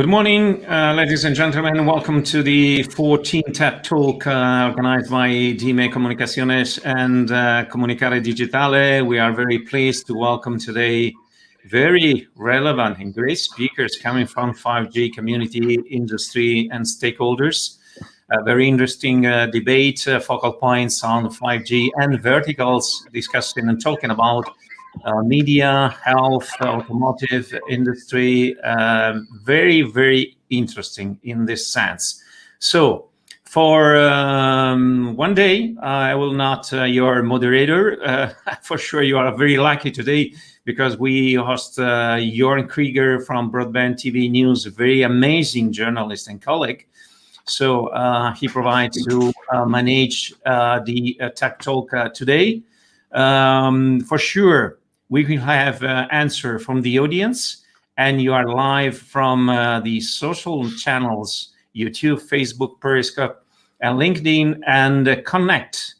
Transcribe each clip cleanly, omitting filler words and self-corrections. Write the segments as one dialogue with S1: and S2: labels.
S1: Good morning, ladies and gentlemen. Welcome to the 14th TED Talk organized by DIME Comunicaciones and Comunicare Digitale. We are very pleased to welcome today very relevant and great speakers coming from 5G community, industry, and stakeholders. A very interesting debate, focal points on 5G and verticals, discussing and talking about media, health, automotive industry, very, very interesting in this sense. So for one day, I will not your moderator. For sure, you are very lucky today because we host Jorn Krieger from Broadband TV News, a very amazing journalist and colleague. So he provides to manage the Tech Talk today. For sure, we will have answer from the audience, and you are live from the social channels, YouTube, Facebook, Periscope, and LinkedIn, and Connect,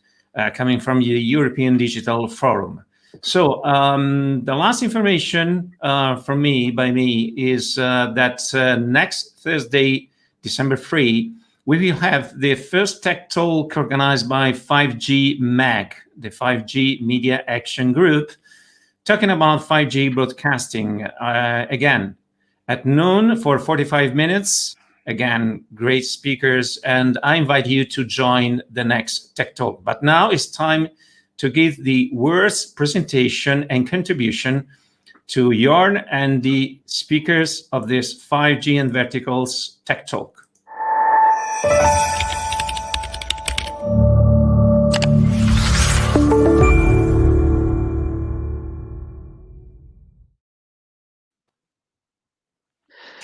S1: coming from the European Digital Forum. So the last information from me, is that next Thursday, December 3, we will have the first Tech Talk organized by 5G MAG, the 5G Media Action Group, talking about 5G broadcasting, again, at noon for 45 minutes. Again, great speakers, and I invite you to join the next Tech Talk. But now it's time to give the worst presentation and contribution to Jorn and the speakers of this 5G and Verticals Tech Talk.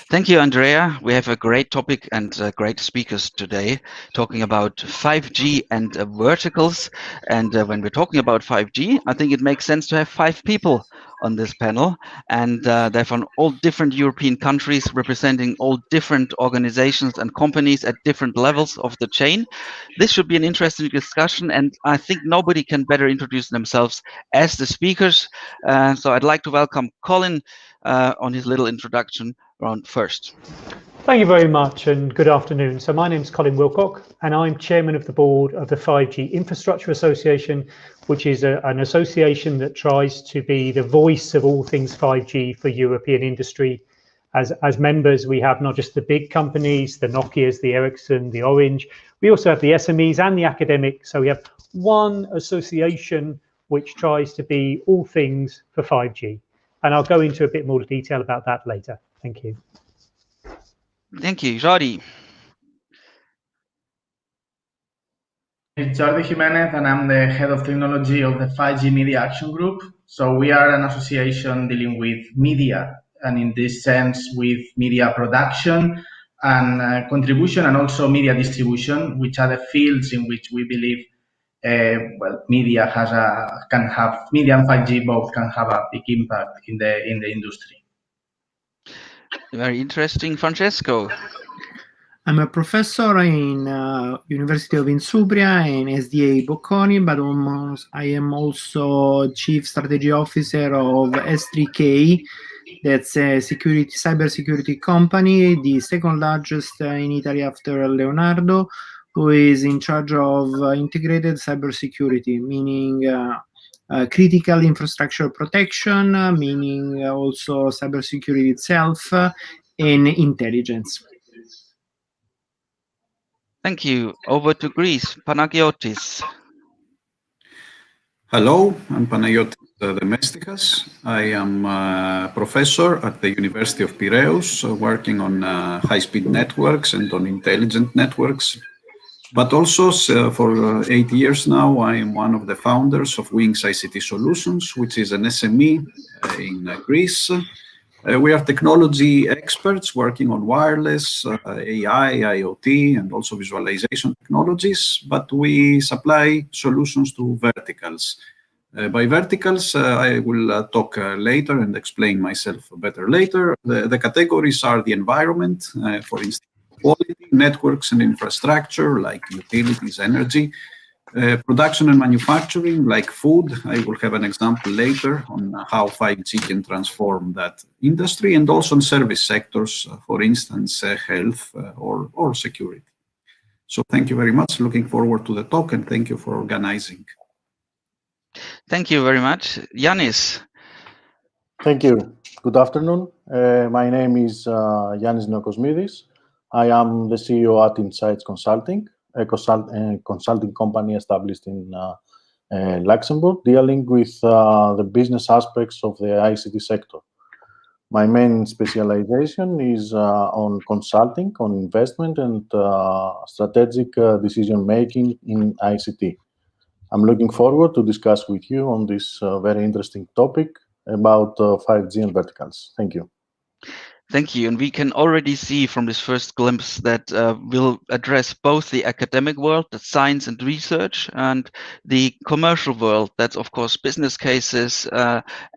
S2: Thank you, Andrea. We have a great topic and great speakers today talking about 5G and verticals. And when we're talking about 5G, I think it makes sense to have 5 people on this panel. And they're from all different European countries, representing all different organizations and companies at different levels of the chain. This should be an interesting discussion, and I think nobody can better introduce themselves as the speakers. So I'd like to welcome Colin on his little introduction round first.
S3: Thank you very much, and good afternoon. So my name is Colin Wilcock, and I'm chairman of the board of the 5G Infrastructure Association, which is an association that tries to be the voice of all things 5G for European industry. As members, we have not just the big companies, the Nokias, the Ericsson, the Orange, we also have the SMEs and the academic. So we have one association which tries to be all things for 5G. And I'll go into a bit more detail about that later. Thank you.
S2: Thank you. Jordi.
S4: It's Jordi Jimenez, and I'm the head of technology of the 5G Media Action Group. So we are an association dealing with media, and in this sense with media production and contribution, and also media distribution, which are the fields in which we believe media and 5G both can have a big impact in the industry.
S2: Very interesting. Francesco.
S5: I'm a professor in University of Insubria and SDA Bocconi, but I am also Chief Strategy Officer of S3K. That's a cybersecurity company, the second largest in Italy after Leonardo, who is in charge of integrated cybersecurity, meaning critical infrastructure protection, meaning also cybersecurity itself, and intelligence.
S2: Thank you. Over to Greece, Panagiotis.
S6: Hello, I'm Panagiotis Demestikas. I am a professor at the University of Piraeus, working on high-speed networks and on intelligent networks. But also for 8 years now, I am one of the founders of Wings ICT Solutions, which is an SME in Greece. We are technology experts working on wireless, AI, IoT, and also visualization technologies, but we supply solutions to verticals. By verticals, I will talk later and explain myself better later. The categories are the environment, for instance, quality, networks and infrastructure like utilities, energy, Production and manufacturing, like food, I will have an example later on how 5G can transform that industry, and also in service sectors, for instance, health or security. So thank you very much. Looking forward to the talk, and thank you for organizing.
S2: Thank you very much. Yanis.
S7: Thank you. Good afternoon. My name is Yannis Neokosmidis. I am the CEO at Insights Consulting, a consulting company established in Luxembourg, dealing with the business aspects of the ICT sector. My main specialization is on consulting, on investment and strategic decision-making in ICT. I'm looking forward to discuss with you on this very interesting topic about 5G and verticals. Thank you.
S2: Thank you. And we can already see from this first glimpse that we'll address both the academic world, the science and research, and the commercial world. That's, of course, business cases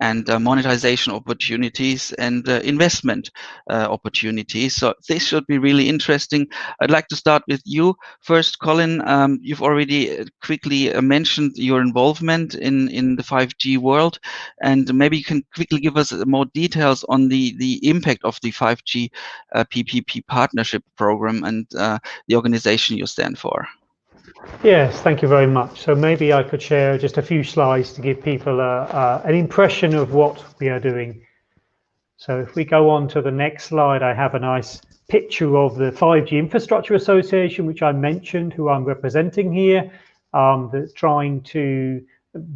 S2: and monetization opportunities and investment opportunities. So this should be really interesting. I'd like to start with you first, Colin. You've already quickly mentioned your involvement in the 5G world, and maybe you can quickly give us more details on the impact of the 5G PPP partnership program and the organization you stand for.
S3: Yes, thank you very much. So maybe I could share just a few slides to give people an impression of what we are doing. So if we go on to the next slide, I have a nice picture of the 5G Infrastructure Association, which I mentioned, who I'm representing here, that's trying to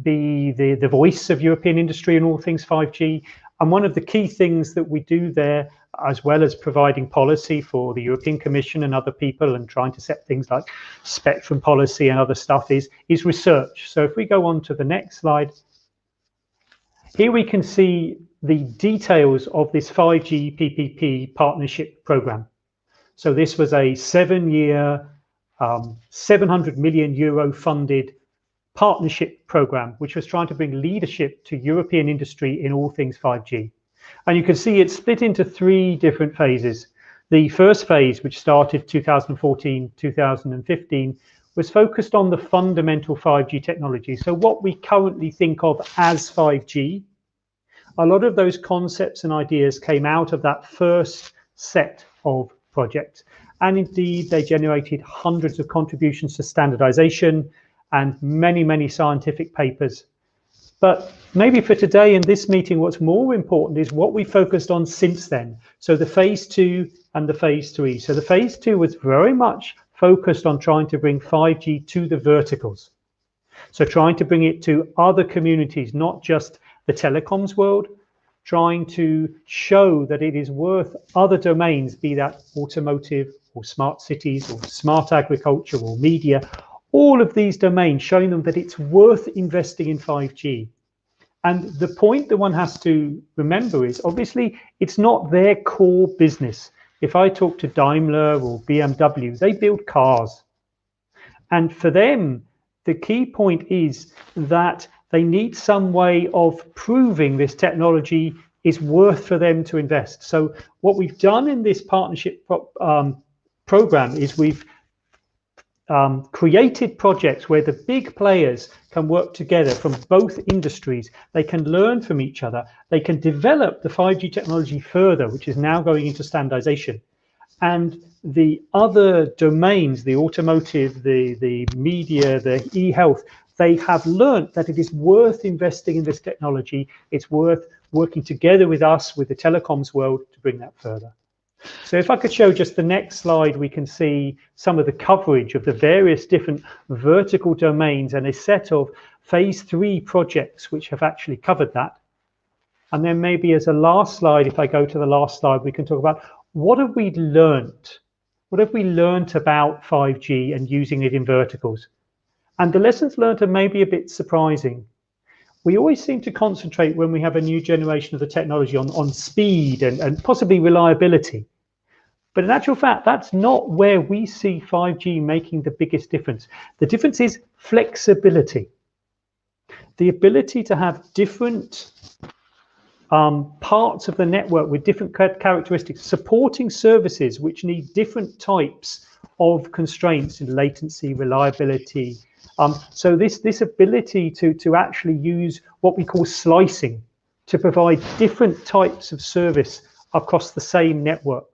S3: be the voice of European industry in all things 5G. And one of the key things that we do there, as well as providing policy for the European Commission and other people and trying to set things like spectrum policy and other stuff, is research. So if we go on to the next slide, here we can see the details of this 5G PPP partnership program. So this was a 7-year, 700 million euro funded partnership program, which was trying to bring leadership to European industry in all things 5G. And you can see it's split into 3 different phases. The first phase, which started 2014-2015, was focused on the fundamental 5G technology. So what we currently think of as 5G, a lot of those concepts and ideas came out of that first set of projects. And indeed, they generated hundreds of contributions to standardization and many, many scientific papers. But maybe for today in this meeting, what's more important is what we focused on since then. So the phase 2 and the phase 3. So the phase 2 was very much focused on trying to bring 5G to the verticals. So trying to bring it to other communities, not just the telecoms world, trying to show that it is worth other domains, be that automotive or smart cities or smart agriculture or media, all of these domains, showing them that it's worth investing in 5G. And the point that one has to remember is, obviously, it's not their core business. If I talk to Daimler or BMW, they build cars. And for them, the key point is that they need some way of proving this technology is worth for them to invest. So what we've done in this partnership program is we've created projects where the big players can work together from both industries. They can learn from each other. They can develop the 5G technology further, which is now going into standardization. And the other domains, the automotive, the media, the e-health, they have learned that it is worth investing in this technology. It's worth working together with us, with the telecoms world, to bring that further. So if I could show just the next slide, we can see some of the coverage of the various different vertical domains and a set of phase 3 projects which have actually covered that. And then maybe as a last slide, if I go to the last slide, we can talk about what have we learned? What have we learned about 5G and using it in verticals? And the lessons learned are maybe a bit surprising. We always seem to concentrate when we have a new generation of the technology on speed and possibly reliability. But in actual fact, that's not where we see 5G making the biggest difference. The difference is flexibility. The ability to have different parts of the network with different characteristics, supporting services which need different types of constraints in latency, reliability, So this ability to actually use what we call slicing to provide different types of service across the same network.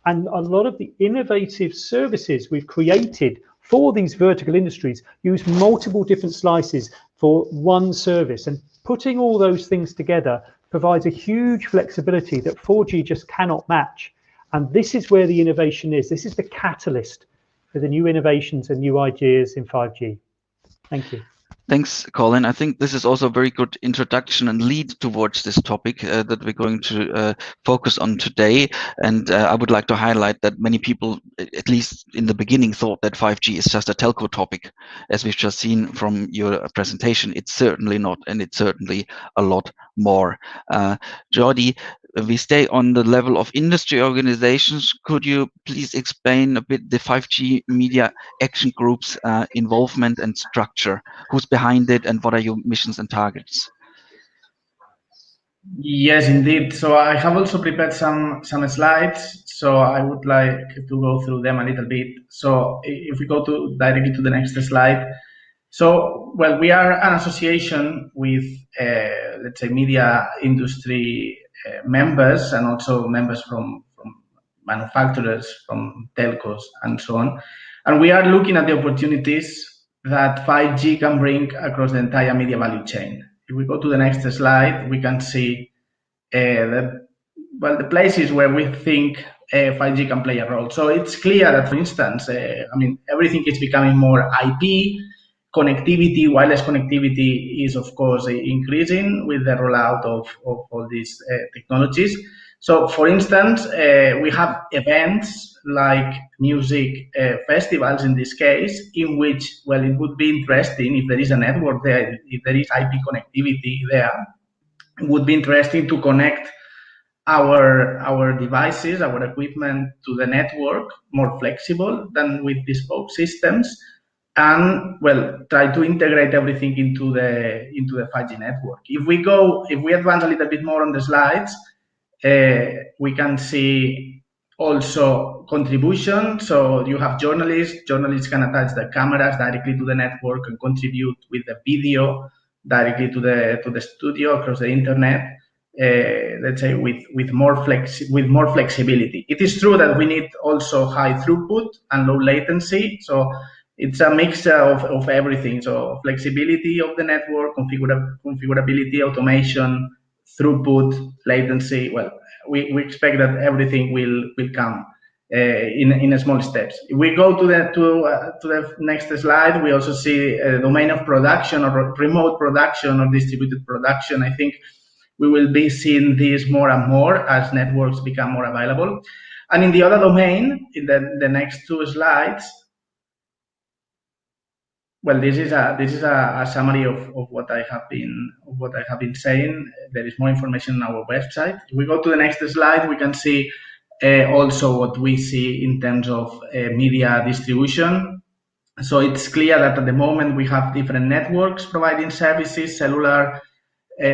S3: And a lot of the innovative services we've created for these vertical industries use multiple different slices for one service. And putting all those things together provides a huge flexibility that 4G just cannot match. And this is where the innovation is. This is the catalyst for the new innovations and new ideas in 5G. Thank you.
S2: Thanks, Colin. I think this is also a very good introduction and lead towards this topic that we're going to focus on today. And I would like to highlight that many people, at least in the beginning, thought that 5G is just a telco topic. As we've just seen from your presentation, it's certainly not, and it's certainly a lot more. Jordi, we stay on the level of industry organizations. Could you please explain a bit the 5G Media Action Group's involvement and structure? Who's behind it, and what are your missions and targets?
S4: Yes, indeed. So I have also prepared some slides. So I would like to go through them a little bit. So if we go directly to the next slide. So, well, we are an association with, let's say, media industry members, and also members from manufacturers, from telcos, and so on. And we are looking at the opportunities that 5G can bring across the entire media value chain. If we go to the next slide, we can see the places where we think 5G can play a role. So it's clear that, for instance, everything is becoming more IP. Connectivity, wireless connectivity is, of course, increasing with the rollout of all these technologies. So, for instance, we have events like music festivals in this case, in which, well, it would be interesting if there is a network there, if there is IP connectivity there, it would be interesting to connect our devices, our equipment to the network more flexible than with bespoke systems. And, well, try to integrate everything into the 5G network. If we advance a little bit more on the slides, we can see also contribution. So you have journalists can attach the cameras directly to the network and contribute with the video directly to the studio across the internet. Let's say with more flexibility. It is true that we need also high throughput and low latency. So it's a mixture of everything. So flexibility of the network, configurability, automation, throughput, latency. Well, we expect that everything will come in small steps. If we go to the next slide, we also see a domain of production or remote production or distributed production. I think we will be seeing this more and more as networks become more available. And in the other domain, in the next two slides, well, this is a summary of what I have been saying. There is more information on our website. If we go to the next slide, we can see also what we see in terms of media distribution. So it's clear that at the moment we have different networks providing services, cellular,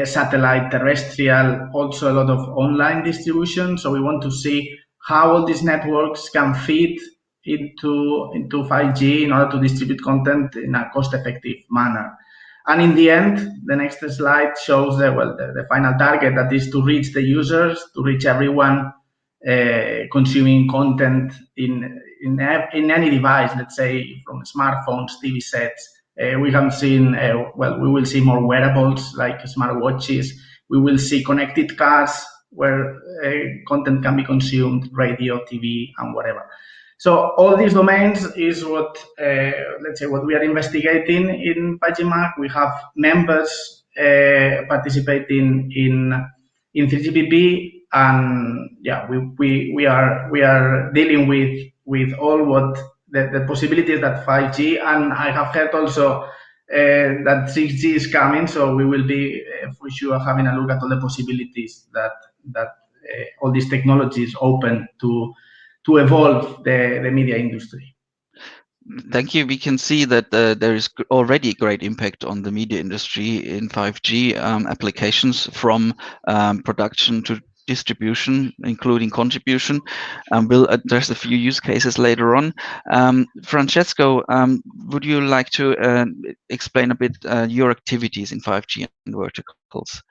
S4: satellite, terrestrial, also a lot of online distribution. So we want to see how all these networks can fit into 5G in order to distribute content in a cost-effective manner. And in the end, the next slide shows the final target, that is to reach the users, to reach everyone consuming content in any device, let's say from smartphones, TV sets. We have seen, we will see more wearables like smartwatches. We will see connected cars where content can be consumed, radio, TV, and whatever. So all these domains is what, let's say, what we are investigating in 5G MAC. We have members participating in 3GPP, and yeah, we are dealing with all what the possibilities that 5G, and I have heard also that 6G is coming, so we will be for sure having a look at all the possibilities that all these technologies open to evolve the media industry.
S2: Thank you. We can see that there is already great impact on the media industry in 5G applications, from production to distribution, including contribution. We'll address a few use cases later on. Francesco, would you like to explain a bit your activities in 5G and verticals?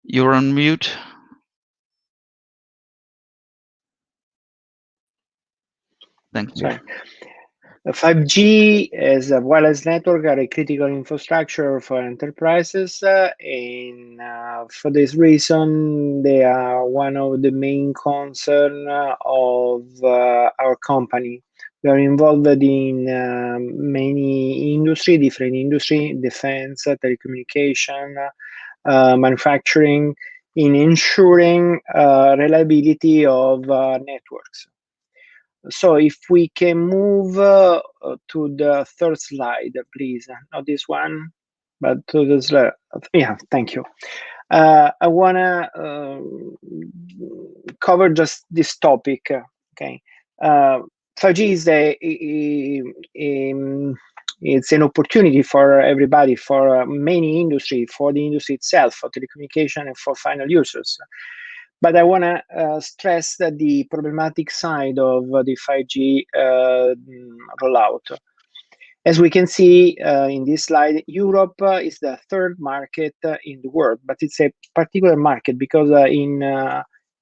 S2: You're on mute. Thank you.
S8: Sorry. 5G as a wireless network are a critical infrastructure for enterprises, and for this reason, they are one of the main concern of our company. We are involved in many different industry, defense, telecommunication, manufacturing, in ensuring reliability of networks. So if we can move to the third slide, please. Not this one, but to the slide. Yeah, thank you. I want to cover just this topic. Okay, 5G is it's an opportunity for everybody, for many industry, for the industry itself, for telecommunication, and for final users. But I want to stress that the problematic side of the 5G rollout. As we can see in this slide, Europe is the third market in the world, but it's a particular market because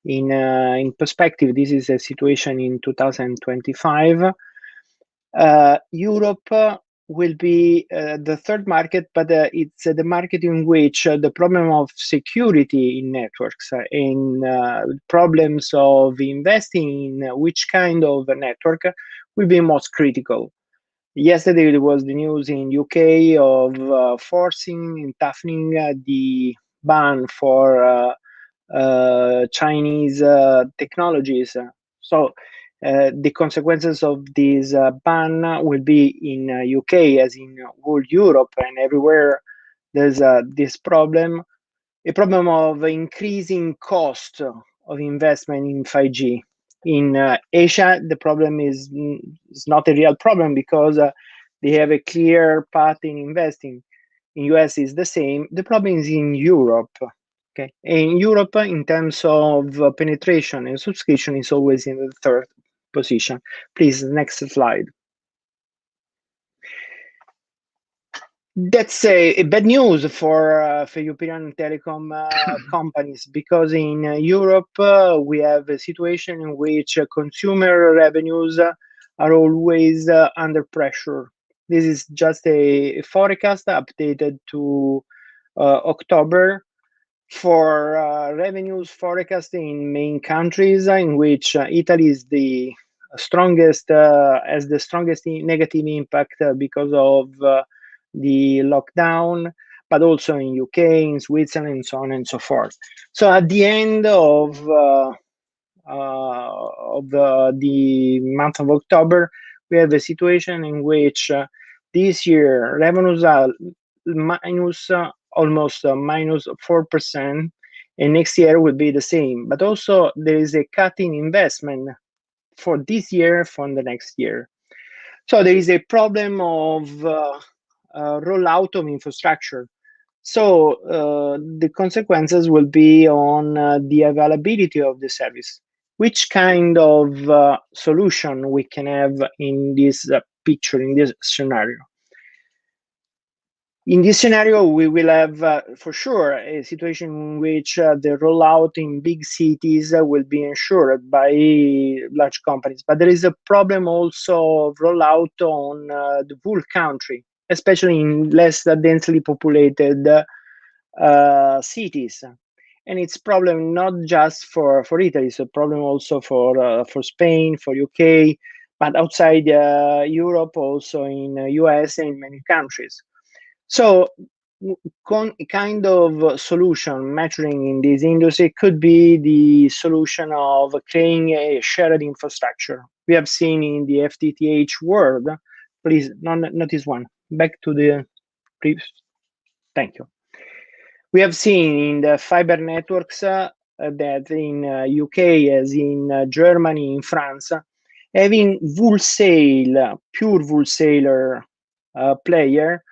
S8: in perspective, this is a situation in 2025. Europe will be the third market, but it's the market in which the problem of security in networks and problems of investing in which kind of network will be most critical. Yesterday, there was the news in UK of forcing and toughening the ban for Chinese technologies. So the consequences of this ban will be in UK as in whole Europe, and everywhere there's this problem, a problem of increasing cost of investment in 5G. In Asia, the problem is not a real problem because they have a clear path in investing. In US is the same. The problem is in Europe. Okay, in Europe, in terms of penetration and subscription, is always in the third position. Please, next slide. That's a bad news for European telecom companies, because in Europe we have a situation in which consumer revenues are always under pressure. This is just a forecast updated to October for revenues forecast in main countries, in which Italy is the strongest, has the strongest negative impact because of the lockdown, but also in UK, in Switzerland, and so on and so forth. So at the end of the month of October, we have a situation in which this year revenues are minus almost minus 4%, and next year will be the same. But also there is a cut in investment for this year from the next year. So there is a problem of rollout of infrastructure. So the consequences will be on the availability of the service. Which kind of solution we can have in this picture, in this scenario? In this scenario, we will have, for sure, a situation in which the rollout in big cities will be ensured by large companies. But there is a problem also of rollout on the whole country, especially in less densely populated cities. And it's a problem not just for Italy, it's a problem also for Spain, for UK, but outside Europe, also in US and in many countries. So kind of solution maturing in this industry could be the solution of creating a shared infrastructure. We have seen in the FTTH world, please, not this one, back to the previous, thank you. We have seen in the fiber networks that in UK, as in Germany, in France, having wholesale, pure wholesaler player,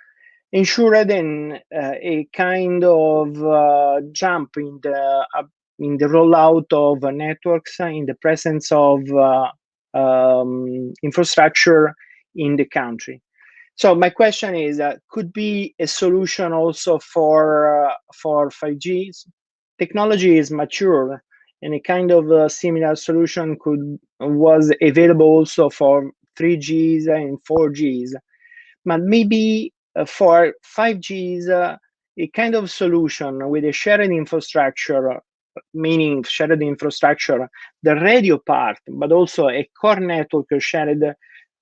S8: ensured a kind of jump in the rollout of networks in the presence of infrastructure in the country. So my question is, could be a solution also for 5G? Technology is mature, and a kind of similar solution was available also for 3Gs and 4Gs. But maybe for 5Gs, a kind of solution with a shared infrastructure, meaning shared infrastructure, the radio part, but also a core network shared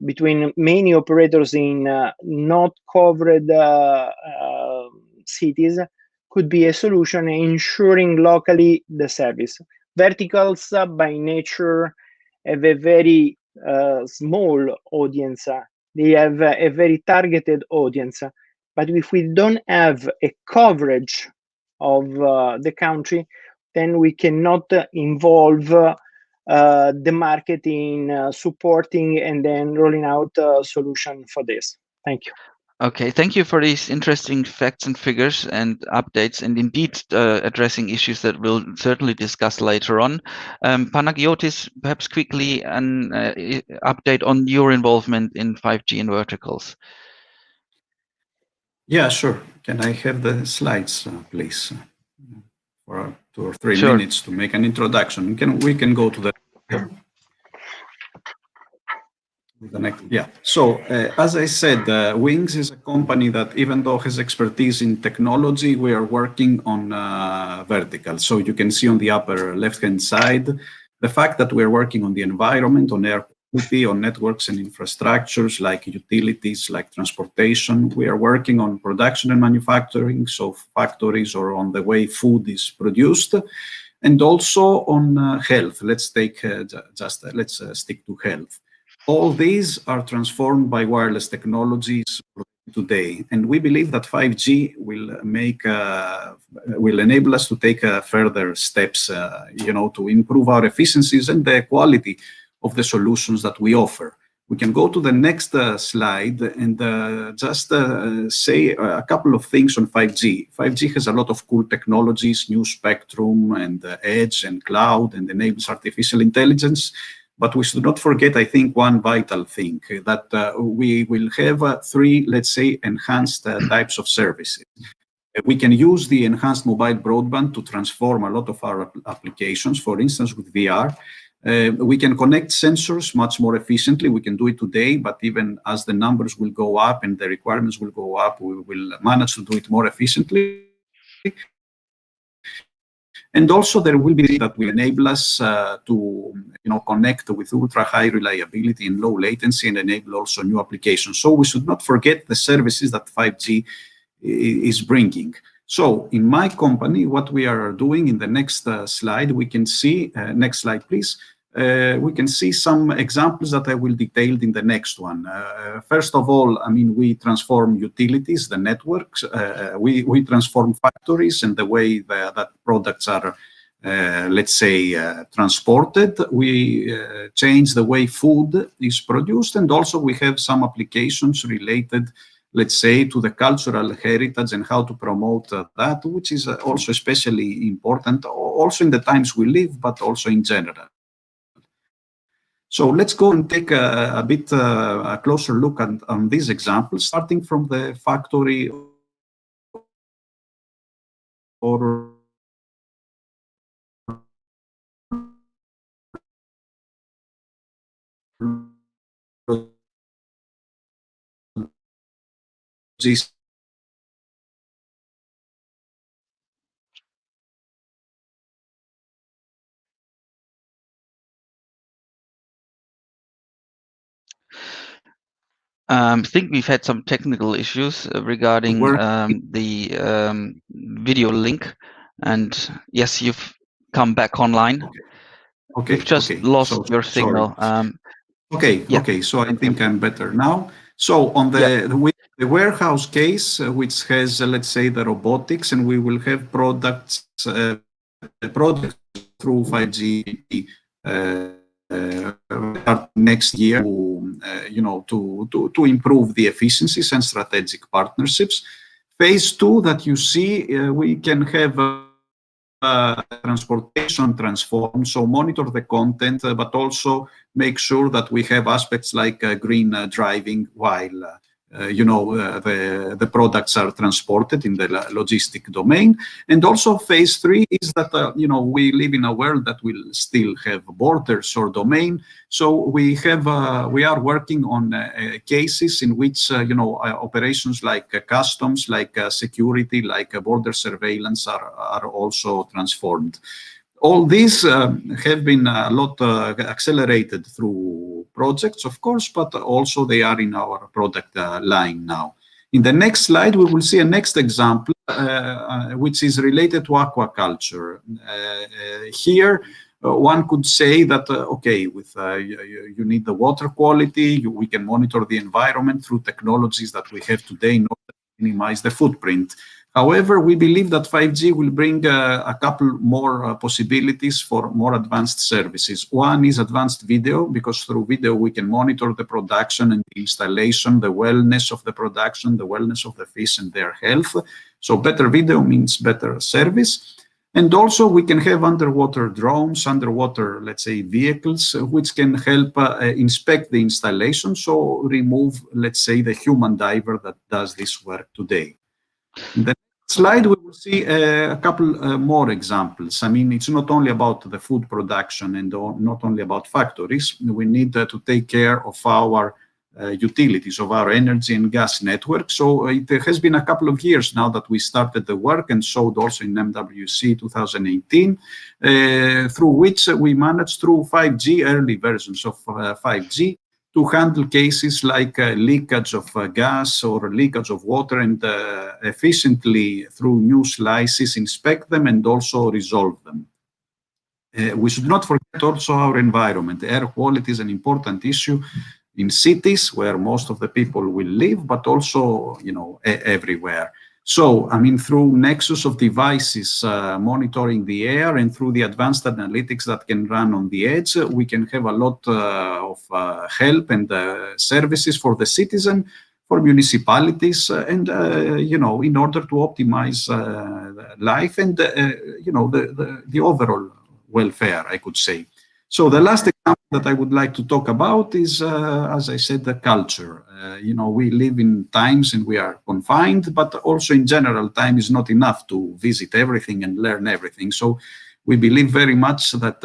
S8: between many operators in not covered cities could be a solution ensuring locally the service. Verticals by nature have a very small audience. They have a very targeted audience. But if we don't have a coverage of the country, then we cannot involve the market in supporting and then rolling out a solution for this. Thank you.
S2: Okay, thank you for these interesting facts and figures and updates, and indeed addressing issues that we'll certainly discuss later on. Panagiotis, perhaps quickly an update on your involvement in 5G and verticals.
S6: Yeah, sure. Can I have the slides, please, for 2 or 3
S2: Sure.
S6: minutes to make an introduction? We can go to the next. Yeah. So as I said, Wings is a company that, even though has expertise in technology, we are working on vertical. So you can see on the upper left-hand side, the fact that we're working on the environment, on air quality, on networks and infrastructures like utilities, like transportation. We are working on production and manufacturing, so factories or on the way food is produced, and also on health. Let's take let's stick to health. All these are transformed by wireless technologies today, and we believe that 5G will enable us to take further steps, to improve our efficiencies and the quality of the solutions that we offer. We can go to the next slide and just say a couple of things on 5G. 5G has a lot of cool technologies, new spectrum and edge and cloud, and enables artificial intelligence. But we should not forget, I think, one vital thing, that we will have 3, let's say, enhanced types of services. We can use the enhanced mobile broadband to transform a lot of our applications, for instance, with VR. We can connect sensors much more efficiently. We can do it today, but even as the numbers will go up and the requirements will go up, we will manage to do it more efficiently. And also there will be that will enable us to connect with ultra high reliability and low latency and enable also new applications. So we should not forget the services that 5G is bringing. So in my company, what we are doing in the next slide, we can see, next slide please, we can see some examples that I will detail in the next one. First of all, I mean, we transform utilities, the networks, we transform factories and the way that products are, let's say, transported. We change the way food is produced, and also we have some applications related, let's say, to the cultural heritage and how to promote that, which is also especially important, also in the times we live, but also in general. So let's go and take a bit a closer look on these examples, starting from the factory or
S2: I think we've had some technical issues regarding the video link, and yes, you've come back online.
S6: Okay.
S2: You've just lost your signal.
S6: Okay. So I think I'm better now. So on the warehouse case, which has, let's say, the robotics, and we will have products through 5G next year, to improve the efficiencies and strategic partnerships. Phase 2 that you see, we can have transportation transform, so monitor the content, but also make sure that we have aspects like green driving while the products are transported in the logistic domain. And also phase 3 is that we live in a world that will still have borders or domain. So we are working on cases in which operations like customs, like security, like border surveillance are also transformed. All these have been a lot accelerated through projects, of course, but also they are in our product line now. In the next slide, we will see a next example, which is related to aquaculture. Here, one could say that, okay, with you need the water quality, we can monitor the environment through technologies that we have today in order to minimize the footprint. However, we believe that 5G will bring a couple more possibilities for more advanced services. One is advanced video, because through video we can monitor the production and the installation, the wellness of the production, the wellness of the fish and their health. So better video means better service. And also we can have underwater drones, underwater, let's say, vehicles, which can help inspect the installation, so remove, let's say, the human diver that does this work today. In the next slide, we will see a couple more examples. I mean, it's not only about the food production and not only about factories. We need to take care of our utilities, of our energy and gas network. So it has been a couple of years now that we started the work and showed also in MWC 2018, through which we managed through 5G, early versions of 5G, to handle cases like leakage of gas or leakage of water and efficiently, through new slices, inspect them and also resolve them. We should not forget also our environment. Air quality is an important issue in cities where most of the people will live, but also, everywhere. So, I mean, through nexus of devices monitoring the air and through the advanced analytics that can run on the edge, we can have a lot of help and services for the citizen, for municipalities, and, in order to optimize life and, the overall welfare, I could say. So the last example that I would like to talk about is, as I said, the culture. We live in times and we are confined, but also in general, time is not enough to visit everything and learn everything. So we believe very much that,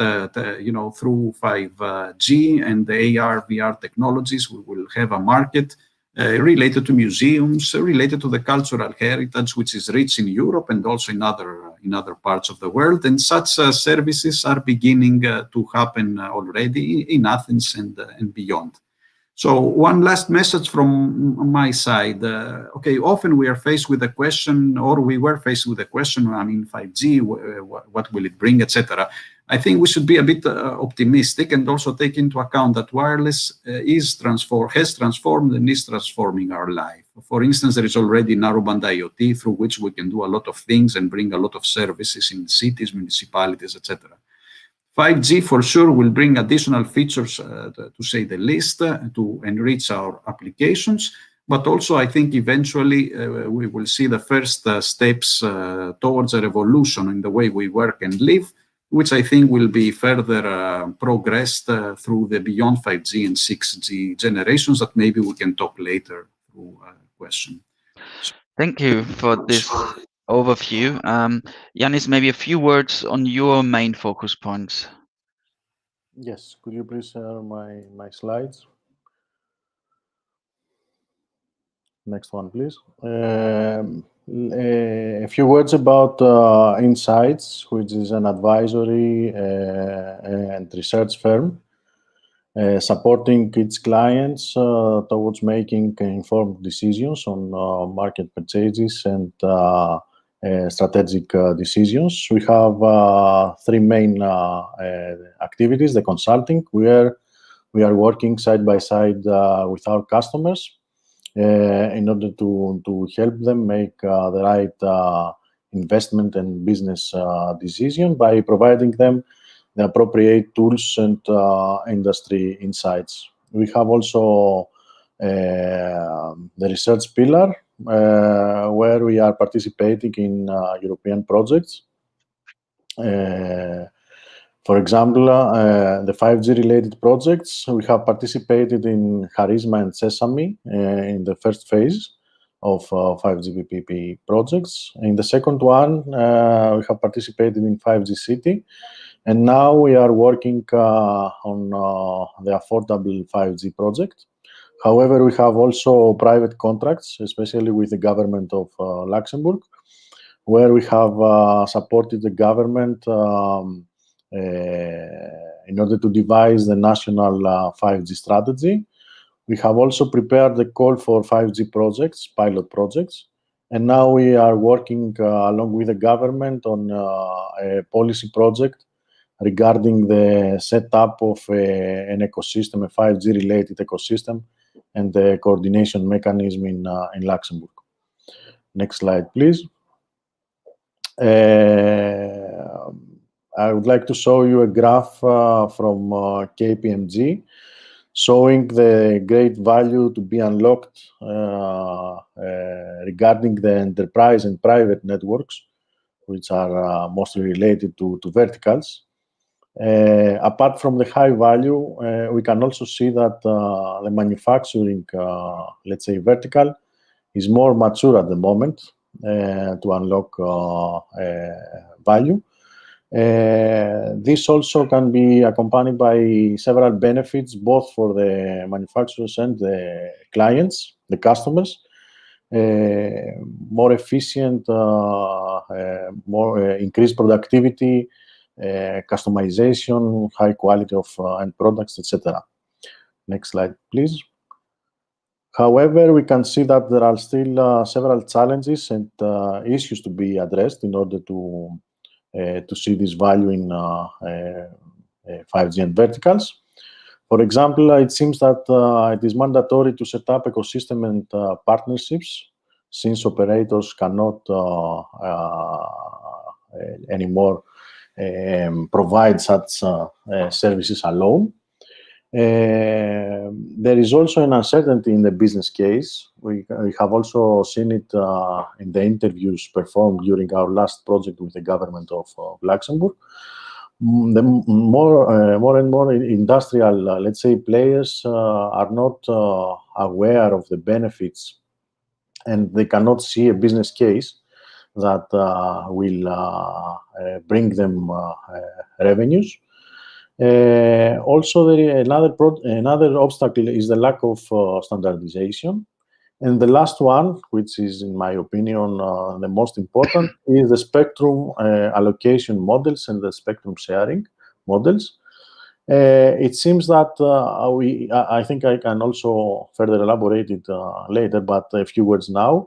S6: through 5G and the AR, VR technologies, we will have a market related to museums, related to the cultural heritage, which is rich in Europe and also in other parts of the world. And such services are beginning to happen already in Athens and beyond. So one last message from my side. Okay, often we are faced with a question, or we were faced with a question, I mean, 5G, what will it bring, etc. I think we should be a bit optimistic and also take into account that wireless has transformed and is transforming our life. For instance, there is already narrowband IoT, through which we can do a lot of things and bring a lot of services in cities, municipalities, etc. 5G for sure will bring additional features, to say the least, to enrich our applications. But also, I think eventually we will see the first steps towards a revolution in the way we work and live, which I think will be further progressed through the beyond 5G and 6G generations that maybe we can talk later through a question.
S2: Thank you for this overview. Yanis, maybe a few words on your main focus points.
S7: Yes, could you please share my slides? Next one, please. A few words about Insights, which is an advisory and research firm supporting its clients towards making informed decisions on market purchases and strategic decisions. We have three main activities. The consulting, where we are working side by side with our customers in order to help them make the right investment and business decision by providing them the appropriate tools and industry insights. We have also the research pillar, where we are participating in European projects. For example, the 5G related projects, we have participated in Charisma and Sesame in the first phase of 5G PPP projects. In the second one, we have participated in 5G City, and now we are working on the affordable 5G project. However, we have also private contracts, especially with the government of Luxembourg, where we have supported the government in order to devise the national 5G strategy. We have also prepared the call for 5G projects, pilot projects, and now we are working along with the government on a policy project regarding the setup of an ecosystem, a 5G-related ecosystem, and the coordination mechanism in Luxembourg. Next slide, please. I would like to show you a graph from KPMG showing the great value to be unlocked regarding the enterprise and private networks, which are mostly related to verticals. Apart from the high value, we can also see that the manufacturing, let's say, vertical is more mature at the moment to unlock value. This also can be accompanied by several benefits, both for the manufacturers and the clients, the customers. More efficient, more increased productivity, customization, high quality of end products, etc. Next slide, please. However, we can see that there are still several challenges and issues to be addressed in order to see this value in 5G and verticals. For example, it seems that it is mandatory to set up ecosystem and partnerships, since operators cannot anymore provide such services alone. There is also an uncertainty in the business case. We have also seen it in the interviews performed during our last project with the government of Luxembourg. The more and more industrial, let's say, players are not aware of the benefits, and they cannot see a business case that will bring them revenues. Also, another obstacle is the lack of standardization. And the last one, which is, in my opinion, the most important, is the spectrum allocation models and the spectrum sharing models. It seems that I think I can also further elaborate it later, but a few words now.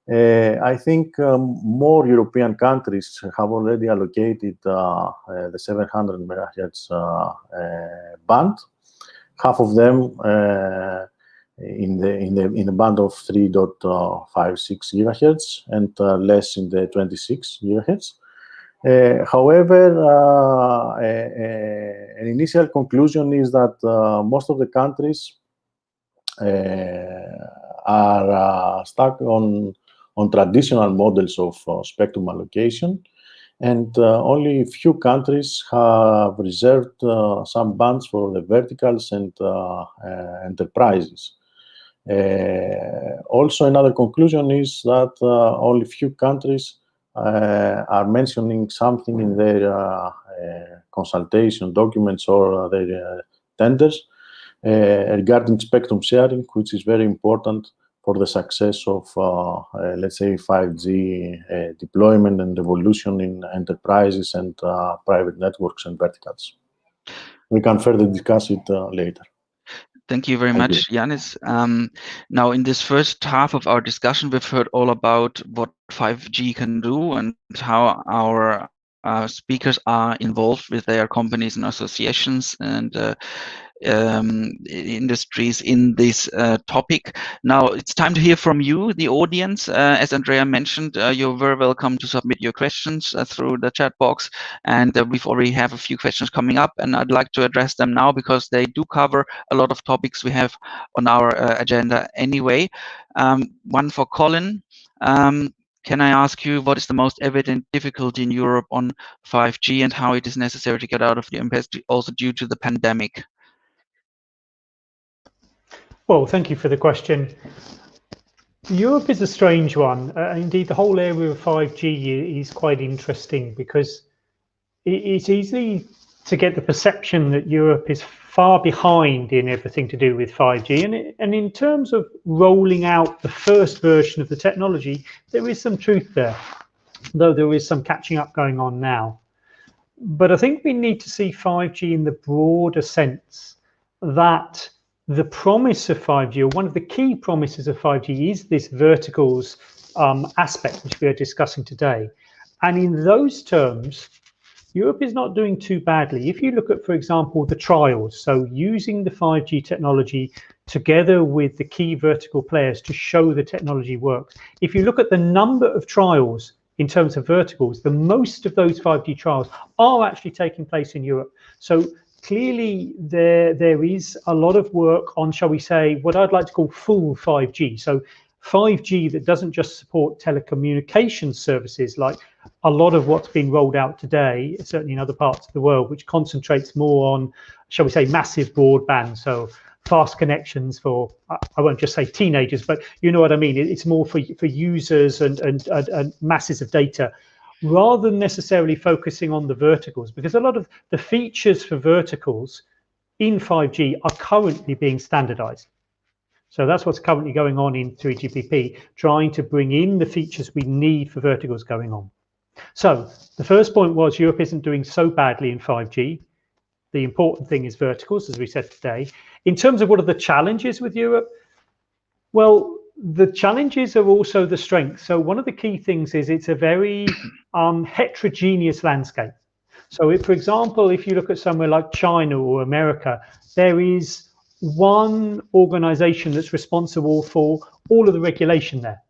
S7: I think more European countries have already allocated the 700 megahertz band. Half of them in the band of 3.56 gigahertz and less in the 26 gigahertz. However, an initial conclusion is that most of the countries are stuck on traditional models of spectrum allocation, and only a few countries have reserved some bands for the verticals and enterprises. Also, another conclusion is that only few countries are mentioning something in their consultation documents or their tenders regarding spectrum sharing, which is very important for the success of, let's say, 5G deployment and evolution in enterprises and private networks and verticals. We can further discuss it later.
S2: Thank you very much, Yanis. Now, in this first half of our discussion, we've heard all about what 5G can do and how our speakers are involved with their companies and associations, and industries in this topic. Now it's time to hear from you, the audience. As Andrea mentioned, you're very welcome to submit your questions through the chat box, and we've already have a few questions coming up, and I'd like to address them now because they do cover a lot of topics we have on our agenda anyway. One for Colin. Can I ask you what is the most evident difficulty in Europe on 5G and how it is necessary to get out of the impasse also due to the pandemic?
S3: Well, thank you for the question. Europe is a strange one. Indeed, the whole area of 5G is quite interesting because it's easy to get the perception that Europe is far behind in everything to do with 5G. And in terms of rolling out the first version of the technology, there is some truth there, though there is some catching up going on now. But I think we need to see 5G in the broader sense that the promise of 5G, or one of the key promises of 5G, is this verticals aspect, which we are discussing today. And in those terms, Europe is not doing too badly. If you look at, for example, the trials, so using the 5G technology together with the key vertical players to show the technology works. If you look at the number of trials in terms of verticals, the most of those 5G trials are actually taking place in Europe. So clearly, there is a lot of work on, shall we say, what I'd like to call full 5G. So 5G that doesn't just support telecommunications services, like a lot of what's being rolled out today, certainly in other parts of the world, which concentrates more on, shall we say, massive broadband. So fast connections for, I won't just say teenagers, but you know what I mean. It's more for users and masses of data, rather than necessarily focusing on the verticals, because a lot of the features for verticals in 5G are currently being standardized. So that's what's currently going on in 3GPP, trying to bring in the features we need for verticals going on. So the first point was Europe isn't doing so badly in 5G. The important thing is verticals, as we said today. In terms of what are the challenges with Europe, well, the challenges are also the strengths. So one of the key things is it's a very heterogeneous landscape. So if, for example, if you look at somewhere like China or America, there is one organization that's responsible for all of the regulation there.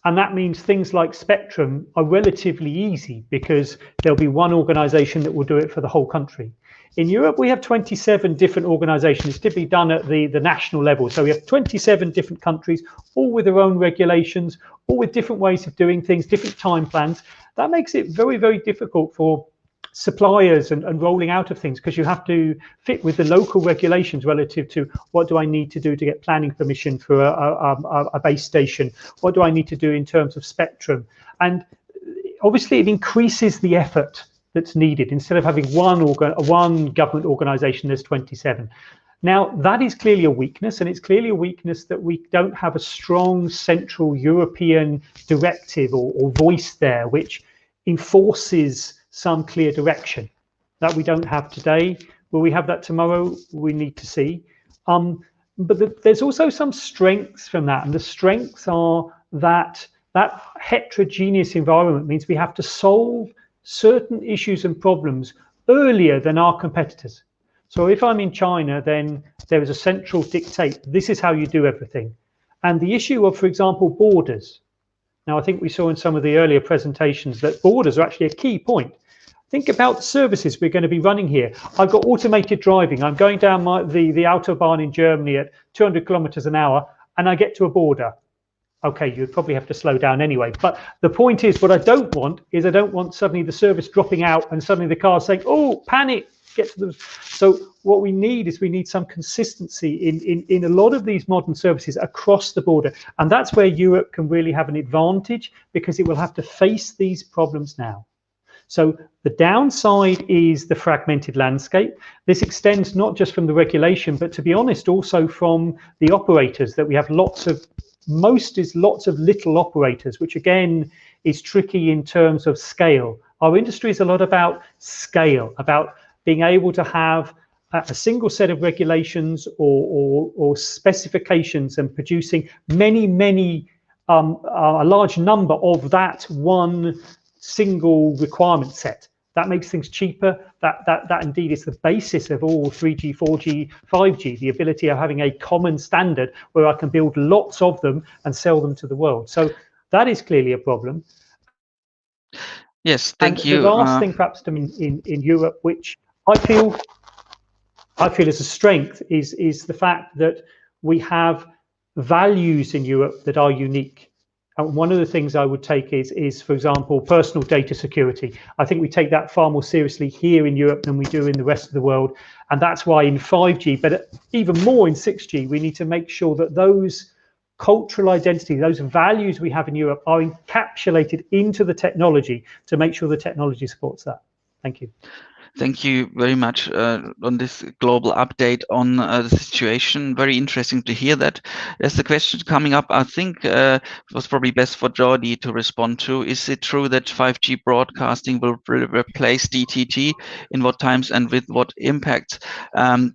S3: And that means things like spectrum are relatively easy because there'll be one organization that will do it for the whole country. In Europe, we have 27 different organizations. It's typically done at the national level. So we have 27 different countries, all with their own regulations, all with different ways of doing things, different time plans. That makes it very, very difficult for suppliers and rolling out of things, because you have to fit with the local regulations relative to what do I need to do to get planning permission for a base station? What do I need to do in terms of spectrum? And obviously it increases the effort that's needed. Instead of having one government organization, there's 27. Now, that is clearly a weakness, and it's clearly a weakness that we don't have a strong central European directive or voice there, which enforces some clear direction. That we don't have today. Will we have that tomorrow? We need to see. But there's also some strengths from that, and the strengths are that heterogeneous environment means we have to solve certain issues and problems earlier than our competitors. So if I'm in China, then there is a central dictate. This is how you do everything. And the issue of, for example, borders. Now, I think we saw in some of the earlier presentations that borders are actually a key point. Think about the services we're going to be running here. I've got automated driving. I'm going down the Autobahn in Germany at 200 kilometers an hour, and I get to a border. Okay, you'd probably have to slow down anyway. But the point is, what I don't want is I don't want suddenly the service dropping out and suddenly the car saying, oh, panic, get to the... So what we need is we need some consistency in a lot of these modern services across the border. And that's where Europe can really have an advantage, because it will have to face these problems now. So the downside is the fragmented landscape. This extends not just from the regulation, but to be honest, also from the operators, that we have lots of little operators, which again is tricky in terms of scale. Our industry is a lot about scale, about being able to have a single set of regulations or specifications and producing a large number of that one single requirement set. That makes things cheaper. That indeed is the basis of all 3G, 4G, 5G, the ability of having a common standard where I can build lots of them and sell them to the world. So that is clearly a problem.
S2: Yes, thank you.
S3: The last thing perhaps in Europe, which I feel as a strength, is the fact that we have values in Europe that are unique. And one of the things I would take is, for example, personal data security. I think we take that far more seriously here in Europe than we do in the rest of the world. And that's why in 5G, but even more in 6G, we need to make sure that those cultural identity, those values we have in Europe are encapsulated into the technology to make sure the technology supports that. Thank you.
S2: Thank you very much on this global update on the situation. Very interesting to hear that. There's a question coming up. I think it was probably best for Jordi to respond to. Is it true that 5G broadcasting will replace DTT? In what times and with what impact?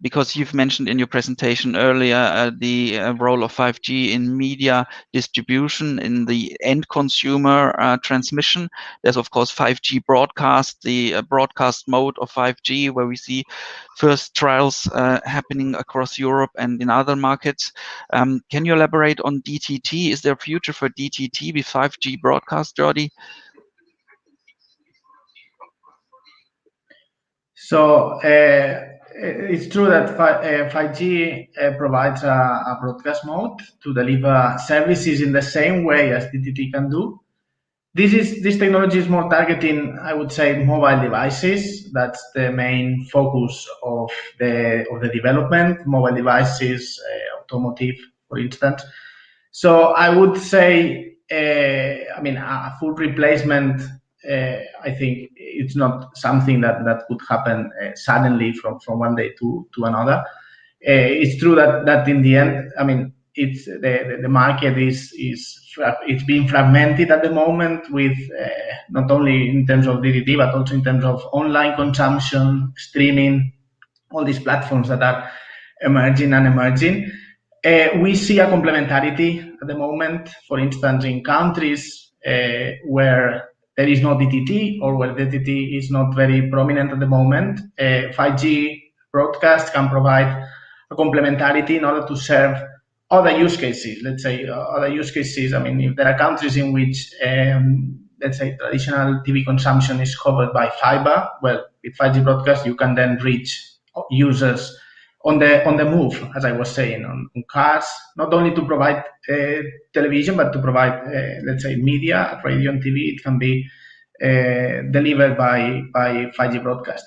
S2: Because you've mentioned in your presentation earlier the role of 5G in media distribution, in the end consumer transmission. There's of course 5G broadcast, the broadcast mode of 5G, where we see first trials happening across Europe and in other markets. Can you elaborate on DTT? Is there a future for DTT with 5G broadcast, Jordi?
S4: So it's true that 5G provides a broadcast mode to deliver services in the same way as DTT can do. This technology is more targeting, I would say, mobile devices. That's the main focus of the development. Mobile devices, automotive, for instance. So I would say, I mean, a full replacement. I think it's not something that could happen suddenly from one day to another. It's true that in the end, I mean, it's the market is it's being fragmented at the moment with not only in terms of DTT but also in terms of online consumption, streaming, all these platforms that are emerging. We see a complementarity at the moment. For instance, in countries where there is no DTT or where DTT is not very prominent at the moment, 5G broadcast can provide a complementarity in order to serve other use cases. Let's say other use cases. I mean, if there are countries in which, let's say, traditional TV consumption is covered by fiber, well, with 5G broadcast, you can then reach users on the move, as I was saying, on cars, not only to provide television, but to provide, let's say, media, radio and TV. It can be delivered by 5G broadcast.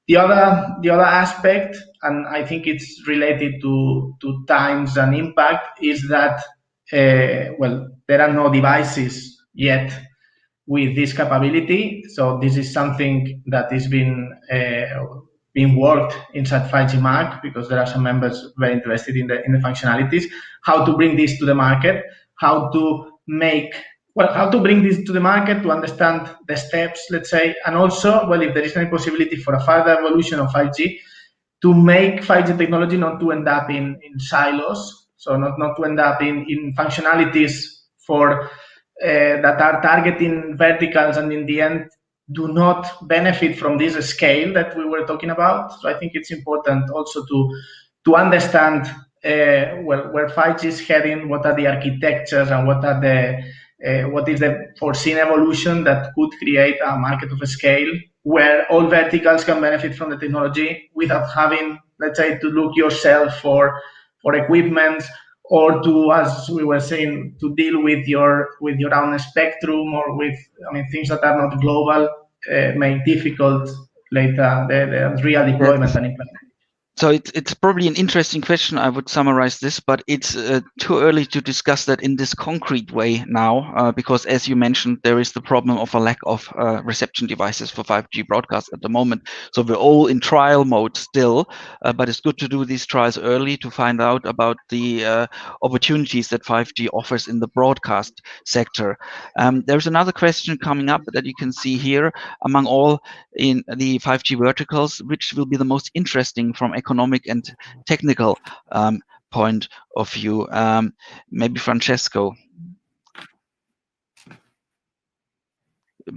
S4: The other aspect, and I think it's related to times and impact, is that well, there are no devices yet with this capability. So this is something that is being worked inside 5G MAC, because there are some members very interested in the functionalities. How to bring this to the market? How to bring this to the market, to understand the steps, let's say, and also, well, if there is any possibility for a further evolution of 5G, to make 5G technology not to end up in silos, so not to end up in functionalities for that are targeting verticals and in the end do not benefit from this scale that we were talking about. So I think it's important also to understand where 5G is heading, what are the architectures, and what is the foreseen evolution that could create a market of a scale where all verticals can benefit from the technology without having, let's say, to look yourself for equipment, or to, as we were saying, to deal with your own spectrum, or with, I mean, things that are not global, make difficult later the real deployment and implementation.
S2: So it's probably an interesting question. I would summarize this, but it's too early to discuss that in this concrete way now, because as you mentioned, there is the problem of a lack of reception devices for 5G broadcast at the moment. So we're all in trial mode still, but it's good to do these trials early to find out about the opportunities that 5G offers in the broadcast sector. There's another question coming up that you can see here. Among all in the 5G verticals, which will be the most interesting from economic and technical point of view? Maybe Francesco.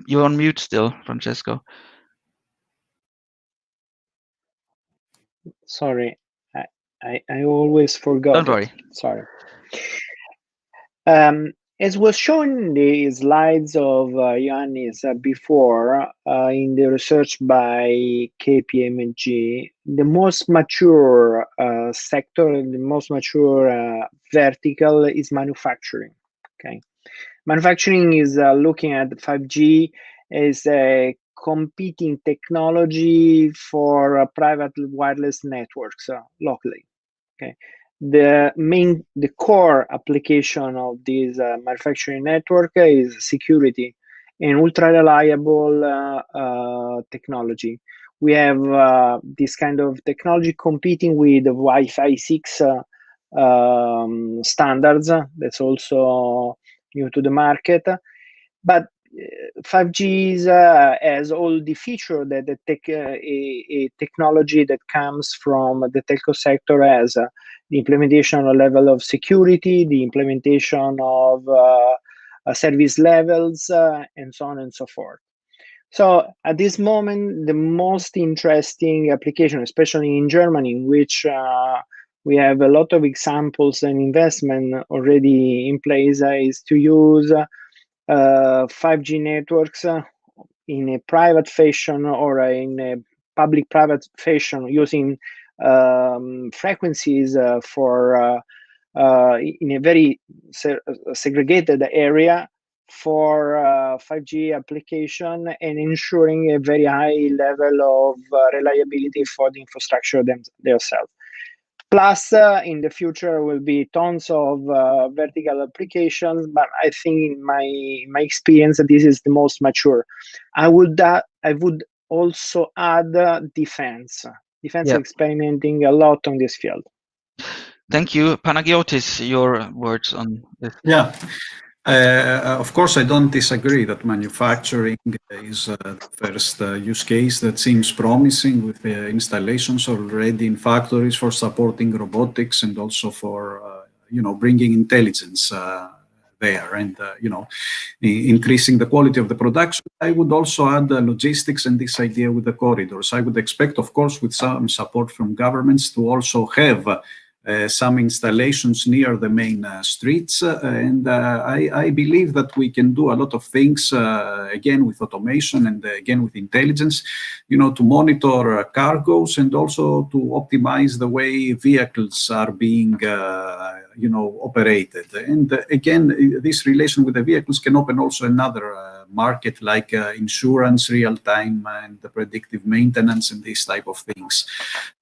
S2: You're on mute still, Francesco.
S8: Sorry, I always forgot.
S2: Don't worry.
S8: Sorry. As was shown in the slides of Yannis before, in the research by KPMG, the most mature sector, the most mature vertical is manufacturing. Okay, manufacturing is looking at 5G as a competing technology for private wireless networks locally. Okay, the core application of this manufacturing network is security and ultra reliable technology. We have this kind of technology competing with Wi-Fi 6 standards. That's also new to the market, but 5G has all the feature that a technology that comes from the telco sector has. The implementation level of security, the implementation of service levels, and so on and so forth. So at this moment, the most interesting application, especially in Germany, in which we have a lot of examples and investment already in place, is to use 5G networks in a private fashion or in a public-private fashion using frequencies for in a very segregated area for 5G application and ensuring a very high level of reliability for the infrastructure themselves. Plus, in the future will be tons of vertical applications, but I think in my experience, this is the most mature. I would also add defense. Defense experimenting a lot on this field.
S2: Thank you. Panagiotis, your words on this.
S6: Yeah. Of course, I don't disagree that manufacturing is the first use case that seems promising, with installations already in factories for supporting robotics and also for bringing intelligence there and increasing the quality of the production. I would also add logistics and this idea with the corridors. I would expect, of course, with some support from governments, to also have some installations near the main streets, and I believe that we can do a lot of things again with automation and again with intelligence, to monitor cargoes and also to optimize the way vehicles are being operated. And again, this relation with the vehicles can open also another market, like insurance, real-time, and the predictive maintenance and these type of things.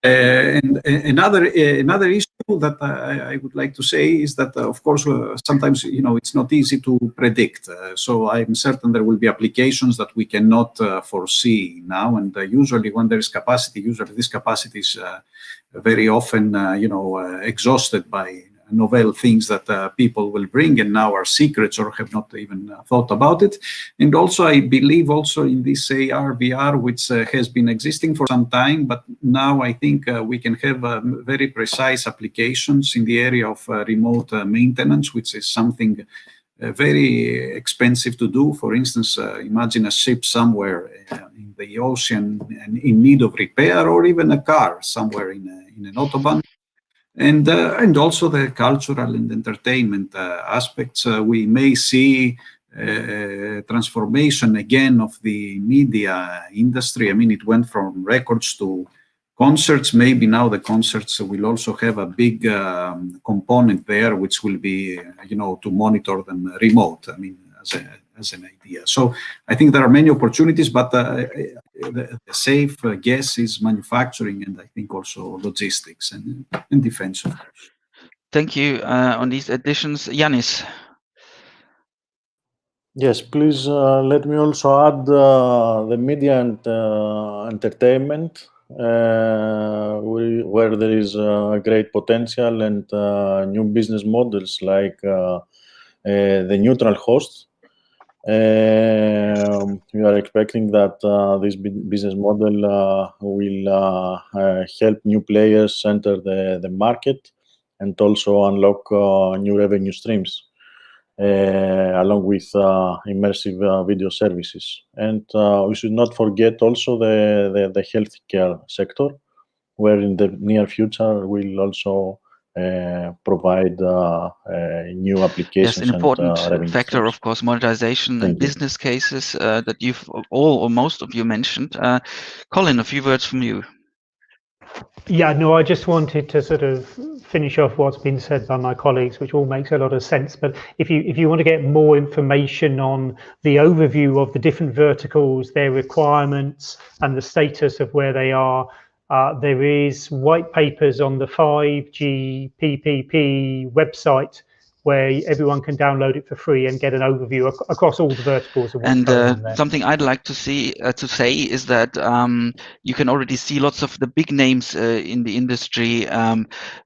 S6: And another issue that I would like to say is that, of course, sometimes it's not easy to predict. So I'm certain there will be applications that we cannot foresee now, and usually when there is capacity, this capacity is very often exhausted by novel things that people will bring and now are secrets or have not even thought about it. And also, I believe also in this AR, VR, which has been existing for some time, but now I think we can have very precise applications in the area of remote maintenance, which is something very expensive to do. For instance, imagine a ship somewhere in the ocean and in need of repair, or even a car somewhere in an autobahn. And also the cultural and entertainment aspects. We may see transformation again of the media industry. I mean, it went from records to concerts. Maybe now the concerts will also have a big component there, which will be, to monitor them remote. I mean, as an idea. So I think there are many opportunities, but the safe guess is manufacturing, and I think also logistics and defense.
S2: Thank you on these additions. Yannis.
S7: Yes, please let me also add the media and entertainment, where there is great potential and new business models like the neutral host. We are expecting that this business model will help new players enter the market and also unlock new revenue streams, along with immersive video services. And we should not forget also the healthcare sector, where in the near future we'll also provide new applications.
S2: Yes, an important
S7: and revenue
S2: factor,
S7: streams.
S2: of course, monetization and business cases that you've all or most of you mentioned. Colin, a few words from you.
S3: Yeah, no, I just wanted to sort of finish off what's been said by my colleagues, which all makes a lot of sense. But if you want to get more information on the overview of the different verticals, their requirements, and the status of where they are, there is white papers on the 5G PPP website, where everyone can download it for free and get an overview across all the verticals of what's going on there.
S2: Something I'd like to say is that you can already see lots of the big names in the industry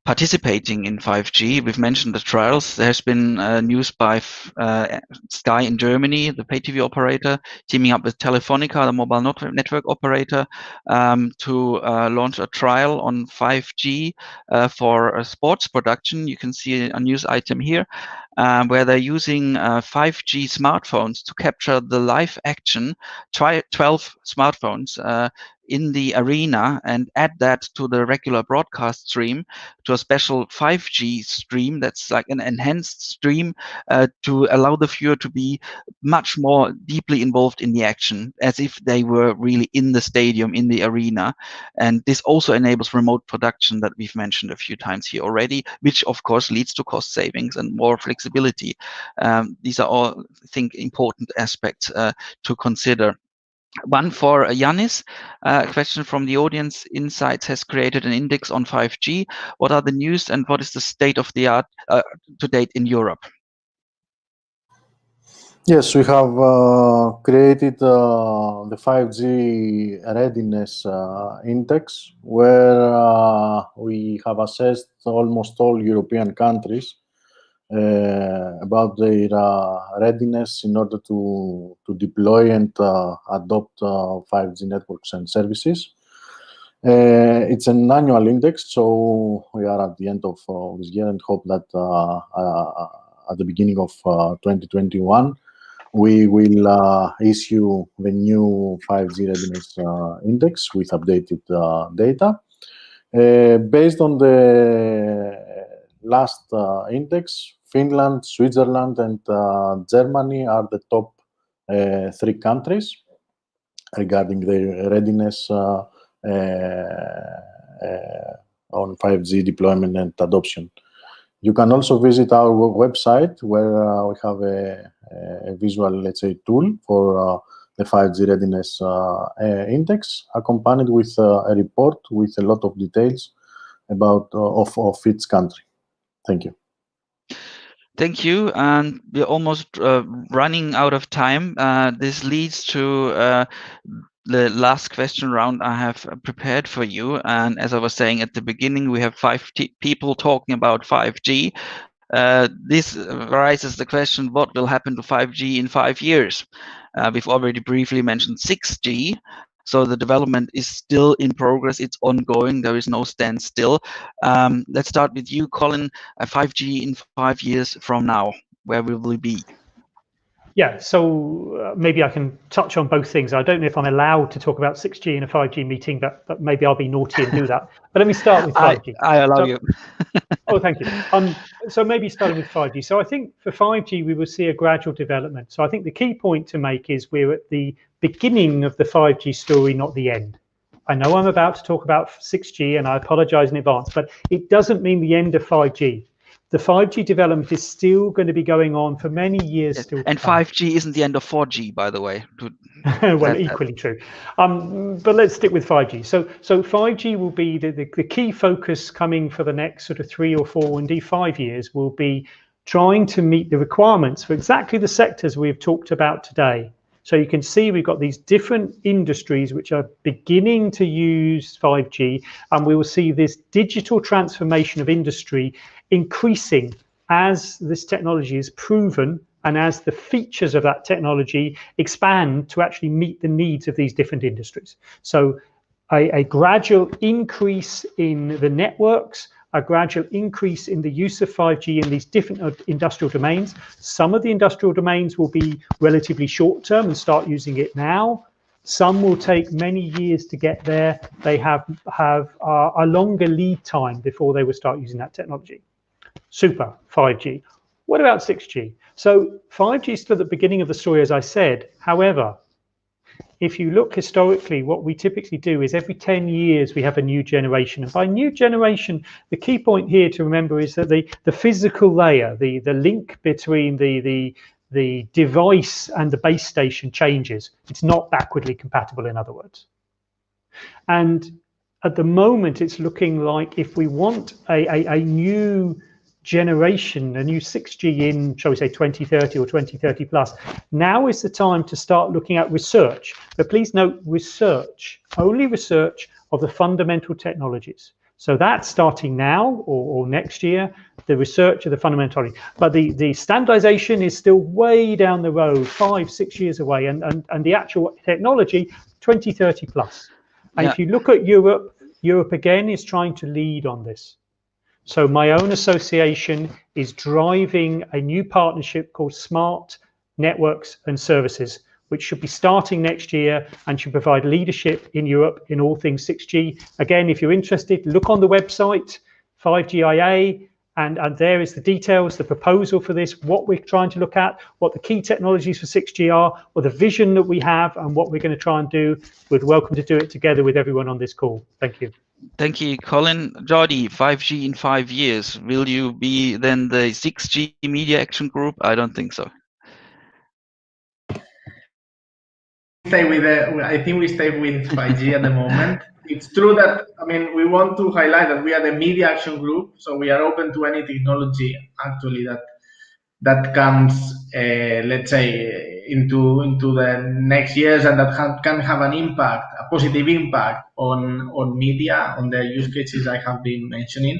S2: participating in 5G. We've mentioned the trials. There's been news by Sky in Germany, the pay TV operator, teaming up with Telefonica, the mobile network operator, to launch a trial on 5G for sports production. You can see a news item here. Where they're using 5G smartphones to capture the live action, 12 smartphones in the arena, and add that to the regular broadcast stream, to a special 5G stream that's like an enhanced stream to allow the viewer to be much more deeply involved in the action, as if they were really in the stadium, in the arena. And this also enables remote production that we've mentioned a few times here already, which of course leads to cost savings and more flexibility. These are all, I think, important aspects to consider. One for Yanis, a question from the audience. Insights has created an index on 5G. What are the news and what is the state of the art to date in Europe?
S7: Yes, we have created the 5G readiness index, where we have assessed almost all European countries about their readiness in order to deploy and adopt 5G networks and services. It's an annual index, so we are at the end of this year and hope that at the beginning of 2021, we will issue the new 5G readiness index with updated data. Based on the last index, Finland, Switzerland, and Germany are the top 3 countries regarding their readiness on 5G deployment and adoption. You can also visit our website, where we have a visual, let's say, tool for the 5G readiness index, accompanied with a report with a lot of details about of each country. Thank you.
S2: Thank you, and we're almost running out of time. This leads to the last question round I have prepared for you. And as I was saying at the beginning, we have 5 people talking about 5G. This raises the question, what will happen to 5G in 5 years? We've already briefly mentioned 6G. So the development is still in progress. It's ongoing. There is no standstill. Let's start with you, Colin. 5G in 5 years from now, where will we be?
S3: Yeah, so maybe I can touch on both things. I don't know if I'm allowed to talk about 6G in a 5G meeting, but maybe I'll be naughty and do that. But let me start with 5G.
S2: I allow you.
S3: Oh, thank you. So maybe starting with 5G. So I think for 5G, we will see a gradual development. So I think the key point to make is we're at the beginning of the 5G story, not the end. I know I'm about to talk about 6G, and I apologize in advance, but it doesn't mean the end of 5G. The 5G development is still going to be going on for many years still.
S2: And 5G isn't the end of 4G, by the way.
S3: Well, equally true. But let's stick with 5G. So 5G will be the key focus coming for the next sort of 3 or 4, indeed 5 years, will be trying to meet the requirements for exactly the sectors we've talked about today. So you can see we've got these different industries which are beginning to use 5G, and we will see this digital transformation of industry increasing as this technology is proven and as the features of that technology expand to actually meet the needs of these different industries. So a gradual increase in the networks, a gradual increase in the use of 5G in these different industrial domains. Some of the industrial domains will be relatively short term and start using it now. Some will take many years to get there. They have a longer lead time before they will start using that technology. Super, 5G. What about 6G? So 5G is still at the beginning of the story, as I said. However, if you look historically, what we typically do is every 10 years we have a new generation. And by new generation, the key point here to remember is that the physical layer, the link between the device and the base station changes. It's not backwardly compatible, in other words. And at the moment, it's looking like if we want a new generation, a new 6G in, shall we say, 2030 or 2030 plus, now is the time to start looking at research. But please note, research, only research of the fundamental technologies. So that's starting now or next year, the research of the fundamental technology. But the standardization is still way down the road, 5-6 years away, and the actual technology, 2030 plus. And if you look at Europe, Europe again is trying to lead on this. So my own association is driving a new partnership called Smart Networks and Services, which should be starting next year and should provide leadership in Europe in all things 6G. Again, if you're interested, look on the website, 5GIA, and there is the details, the proposal for this, what we're trying to look at, what the key technologies for 6G are, or the vision that we have, and what we're going to try and do. We're welcome to do it together with everyone on this call. Thank you.
S2: Thank you, Colin. Jordi, 5G in 5 years. Will you be then the 6G Media Action Group? I don't think so.
S4: I think we stay with 5G at the moment. It's true that, I mean, we want to highlight that we are the Media Action Group, so we are open to any technology actually that comes, let's say, into the next years and that can have an impact, a positive impact on media, on the use cases I have been mentioning.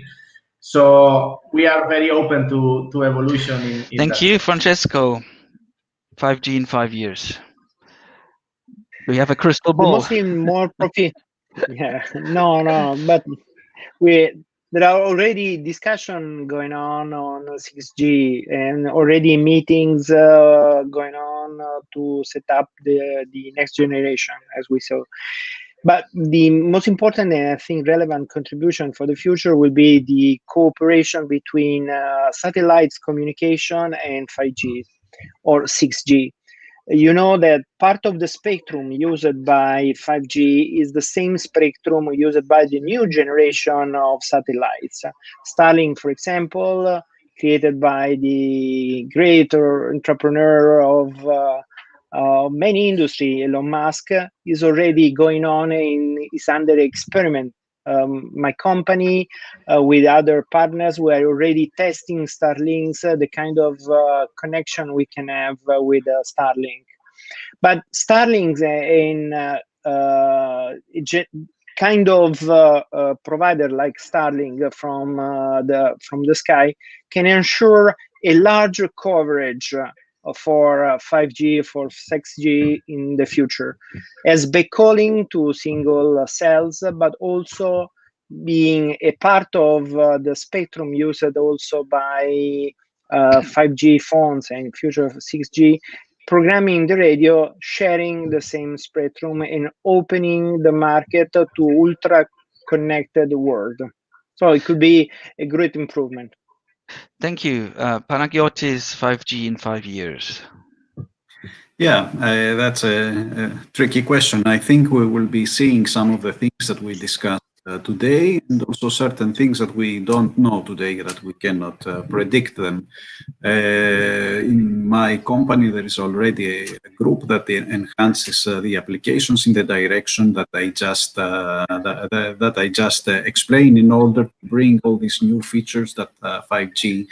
S4: So we are very open to evolution.
S2: Thank you, Francesco. 5G in 5 years. We have a crystal ball.
S8: Mostly more profit. Yeah, no, but there are already discussion going on 6G and already meetings going on to set up the next generation, as we saw. But the most important and I think relevant contribution for the future will be the cooperation between satellites communication and 5G or 6G. You know that part of the spectrum used by 5G is the same spectrum used by the new generation of satellites. Starlink, for example, created by the great entrepreneur of many industry, Elon Musk, is already going on is under experiment. My company with other partners, we are already testing Starlinks, the kind of connection we can have with Starlink. But Starlinks in kind of provider like Starlink from the sky can ensure a larger coverage for 5G, for 6G in the future, as backhauling to single cells, but also being a part of the spectrum used also by 5G phones and future of 6G, programming the radio, sharing the same spectrum and opening the market to ultra connected world. So it could be a great improvement.
S2: Thank you. Panagiotis, 5G in 5 years.
S6: Yeah, that's a tricky question. I think we will be seeing some of the things that we discussed today, and also certain things that we don't know today, that we cannot predict them. In my company, there is already a group that enhances the applications in the direction that I just explained, in order to bring all these new features that 5G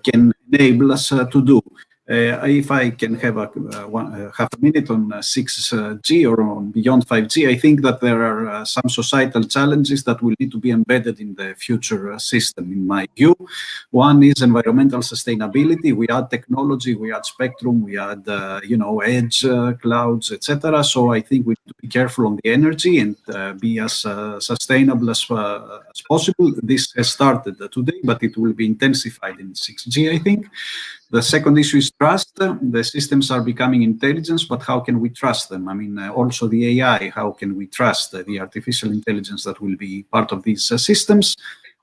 S6: can enable us to do. If I can have half a minute on 6G or on beyond 5G, I think that there are some societal challenges that will need to be embedded in the future system, in my view. One is environmental sustainability. We add technology, we add spectrum, we add, edge, clouds, etc. So I think we need to be careful on the energy and be as sustainable as possible. This has started today, but it will be intensified in 6G, I think. The second issue is trust. The systems are becoming intelligent, but how can we trust them? I mean, also the AI, how can we trust the artificial intelligence that will be part of these systems?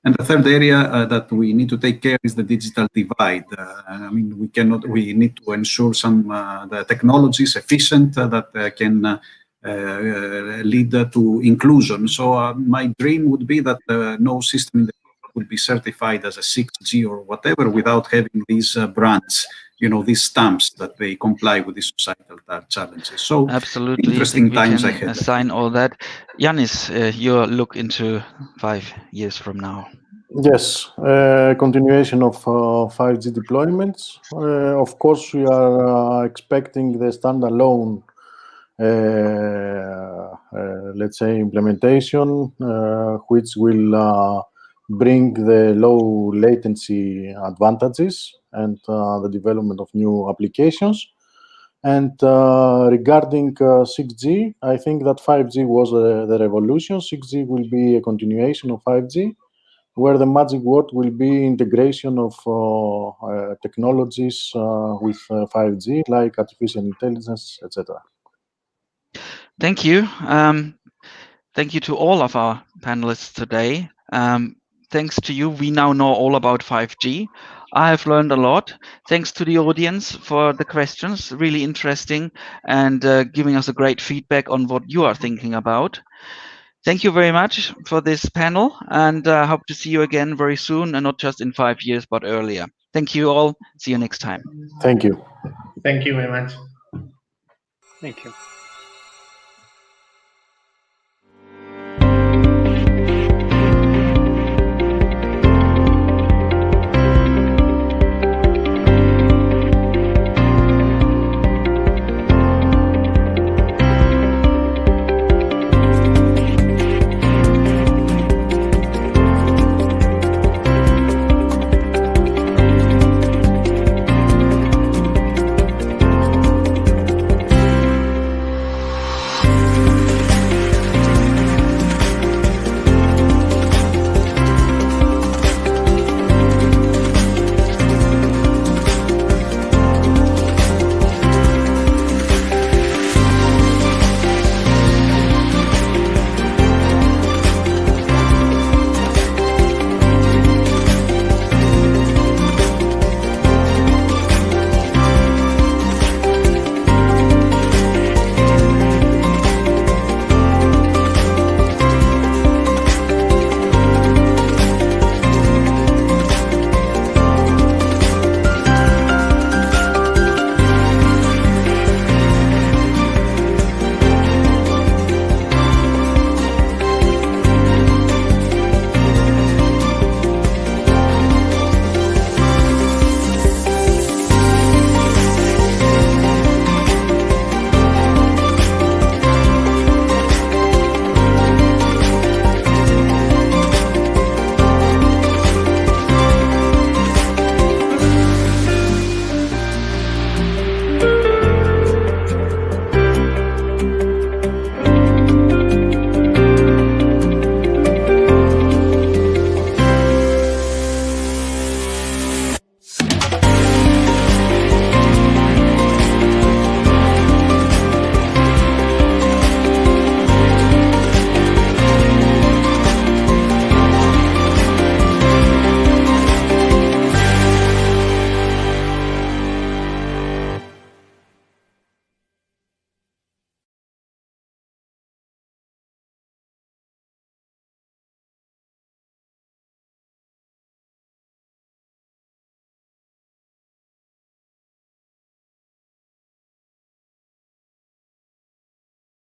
S6: And the third area that we need to take care is the digital divide. I mean, we need to ensure the technology is efficient that can lead to inclusion. So my dream would be that no system in the world would be certified as a 6G or whatever without having these brands, these stamps that they comply with the societal challenges. So
S2: absolutely,
S6: interesting times
S2: we can
S6: ahead.
S2: assign all that. Yanis, your look into 5 years from now.
S7: Yes, continuation of 5G deployments. Of course, we are expecting the standalone, let's say, implementation, which will bring the low latency advantages and the development of new applications. And regarding 6G, I think that 5G was the revolution. 6G will be a continuation of 5G, where the magic word will be integration of technologies with 5G, like artificial intelligence, etc.
S2: Thank you. Thank you to all of our panelists today. Thanks to you, we now know all about 5G. I have learned a lot. Thanks to the audience for the questions, really interesting, and giving us a great feedback on what you are thinking about. Thank you very much for this panel, and I hope to see you again very soon, and not just in 5 years, but earlier. Thank you all. See you next time.
S7: Thank you.
S4: Thank you very much.
S8: Thank you.